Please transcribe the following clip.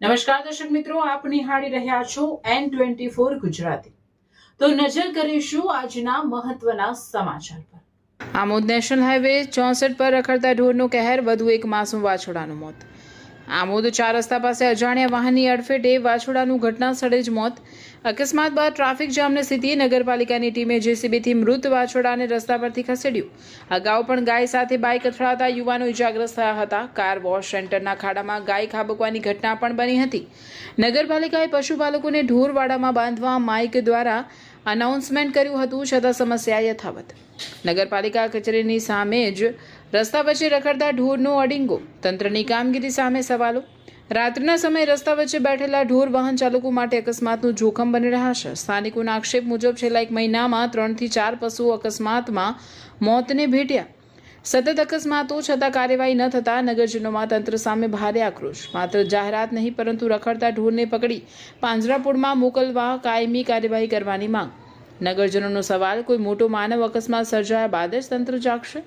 નમસ્કાર દર્શક મિત્રો, આપ નિહાળી રહ્યા છો N24 ગુજરાતી। તો નજર કરીશું આજના મહત્વના સમાચાર પર। આમોદ નેશનલ હાઈવે 64 પર રખડતા ઢોરનો કહેર, વધુ એક માસૂમ વાછરડાનું મોત। આમોદ 4 રસ્તા પાસે અજાણ્યા વાહનની અડફેટે વાછરડાનું ઘટના સ્થળે જ મોત। અકસ્માત બાદ ટ્રાફિક જામની સ્થિતિ। નગરપાલિકાની ટીમે જેસીબીથી મૃત વાછરડાને રસ્તા પરથી ખસેડ્યું। અગાઉ પણ ગાય સાથે બાઇક અથડાતા યુવાનો ઇજાગ્રસ્ત થયા હતા। કાર વોશ સેન્ટરના ખાડામાં ગાય ખાબકવાની ઘટના પણ બની હતી। નગરપાલિકાએ પશુપાલકોને ઢોરવાડામાં બાંધવા માઇક દ્વારા અનાઉન્સમેન્ટ કર્યું હતું, છતાં સમસ્યા યથાવત। નગરપાલિકા કચેરીની સામે જ રસ્તા વચ્ચે રખડતા ઢોરનો અડિંગો। તંત્રની કામગીરી સામે સવાલો। રાત્રિના સમયે રસ્તા વચ્ચે બેઠેલા ઢોર વાહન ચાલકો માટે અકસ્માતનું જોખમ બની રહ્યા છે। સ્થાનિકોના આક્ષેપ મુજબ છેલ્લા એક મહિનામાં 3 થી 4 પશુઓ અકસ્માતમાં મોતને ભેટ્યા। સતત અકસ્માતો છતાં કાર્યવાહી ન થતાં નગરજનોમાં તંત્ર સામે ભારે આક્રોશ। માત્ર જાહેરાત નહીં પરંતુ રખડતા ઢોરને પકડી પાંજરાપોળમાં મોકલવા કાયમી કાર્યવાહી કરવાની માંગ। નગરજનોનો સવાલ, કોઈ મોટો માનવ અકસ્માત સર્જાયા બાદ જ તંત્ર જાગશે?